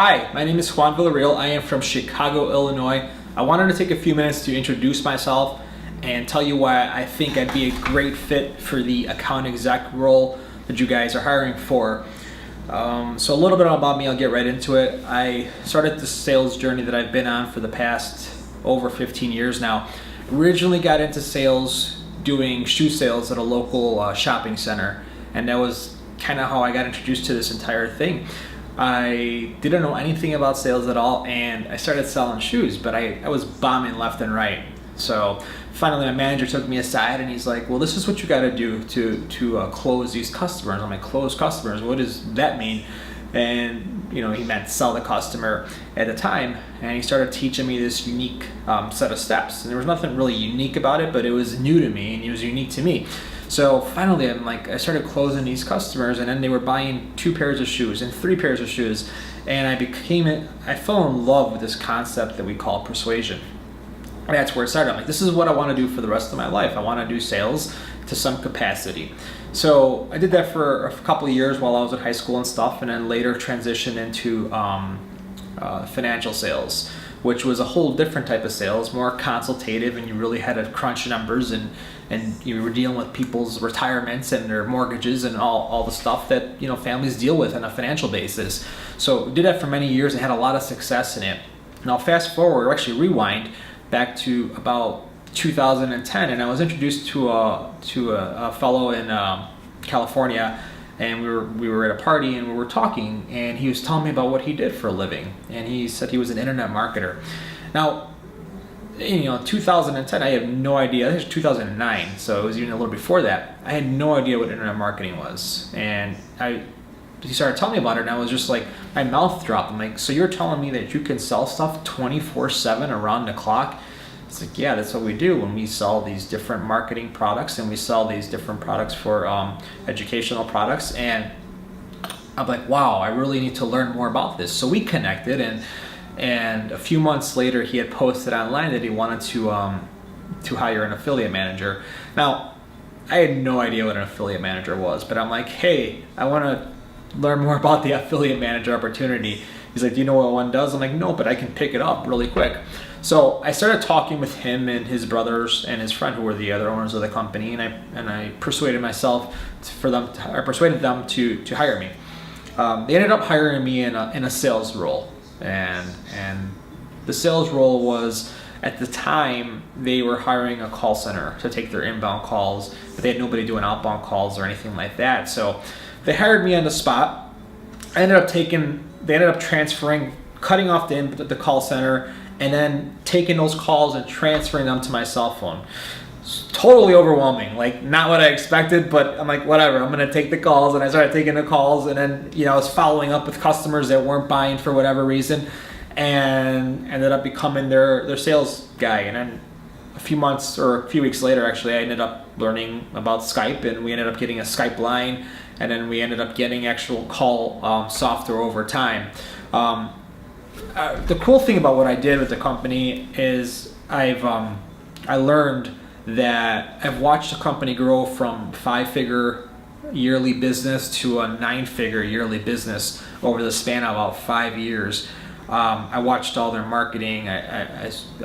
Hi, my name is Juan Villarreal. I am from Chicago, Illinois. I wanted to take a few minutes to introduce myself and tell you why I think I'd be a great fit for the account exec role that you guys are hiring for. So a little bit about me, I'll get right into it. I started the sales journey that I've been on for the past over 15 years now. Originally got into sales doing shoe sales at a local shopping center, and that was kind of how I got introduced to this entire thing. I didn't know anything about sales at all, and I started selling shoes, but I was bombing left and right. So finally my manager took me aside and he's like, well, this is what you got to do to close these customers. I'm like, close customers, what does that mean? And he meant sell the customer at the time, and he started teaching me this unique set of steps, and there was nothing really unique about it, but it was new to me and it was unique to me. So finally I started closing these customers, and then they were buying 2 pairs of shoes and 3 pairs of shoes, and I fell in love with this concept that we call persuasion. And that's where it started. I'm like, this is what I want to do for the rest of my life. I want to do sales to some capacity. So I did that for a couple of years while I was at high school and stuff, and then later transitioned into financial sales, which was a whole different type of sales, more consultative, and you really had to crunch numbers, and you were dealing with people's retirements and their mortgages and all the stuff that families deal with on a financial basis. So did that for many years and had a lot of success in it. Now fast forward, or actually rewind back to about 2010, and I was introduced to a fellow in California, and we were at a party and we were talking, and he was telling me about what he did for a living, and he said he was an internet marketer. Now, 2010, I have no idea. This was 2009, so it was even a little before that. I had no idea what internet marketing was, and he started telling me about it, and I was just like, my mouth dropped. I'm like, so you're telling me that you can sell stuff 24/7 around the clock? It's like, yeah, that's what we do when we sell these different marketing products, and we sell these different products for educational products. And I'm like, wow, I really need to learn more about this. So we connected, and a few months later, he had posted online that he wanted to hire an affiliate manager. Now, I had no idea what an affiliate manager was, but I'm like, hey, I want to learn more about the affiliate manager opportunity. He's like, do you know what one does? I'm like, no, but I can pick it up really quick. So I started talking with him and his brothers and his friend, who were the other owners of the company, and I persuaded them to hire me. They ended up hiring me in a sales role, and the sales role was, at the time, they were hiring a call center to take their inbound calls, but they had nobody doing outbound calls or anything like that. So they hired me on the spot. They ended up transferring, cutting off the call center, and then taking those calls and transferring them to my cell phone. It's totally overwhelming, like not what I expected, but I'm like, whatever, I'm gonna take the calls. And I started taking the calls, and then I was following up with customers that weren't buying for whatever reason, and ended up becoming their sales guy. And then a few weeks later, actually, I ended up learning about Skype, and we ended up getting a Skype line, and then we ended up getting actual call software over time. The cool thing about what I did with the company is I learned that I've watched the company grow from 5-figure yearly business to a 9-figure yearly business over the span of about 5 years. I watched all their marketing,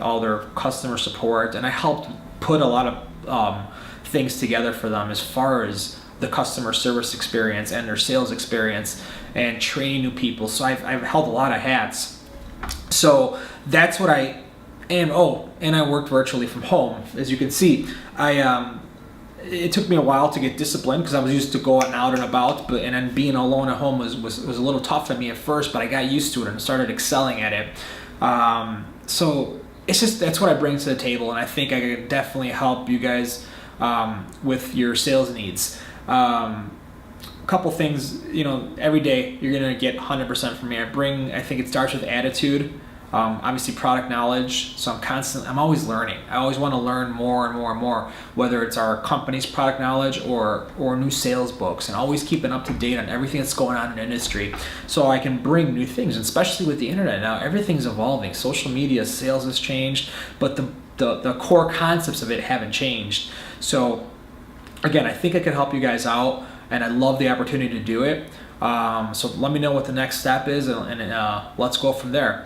all their customer support, and I helped put a lot of things together for them as far as the customer service experience and their sales experience and training new people. So I've held a lot of hats. So that's what I am. Oh, and I worked virtually from home. As you can see, it took me a while to get disciplined because I was used to going out and about, and then being alone at home was a little tough for me at first, but I got used to it and started excelling at it. So it's just, that's what I bring to the table, and I think I could definitely help you guys with your sales needs. Couple things, every day you're gonna get 100% from me. I think it starts with attitude, obviously product knowledge. So I'm always learning. I always want to learn more and more and more, whether it's our company's product knowledge or new sales books, and always keeping up to date on everything that's going on in the industry, so I can bring new things. And especially with the internet now, everything's evolving. Social media, sales has changed, but the core concepts of it haven't changed. So again, I think I could help you guys out, and I love the opportunity to do it. So let me know what the next step is, and let's go from there.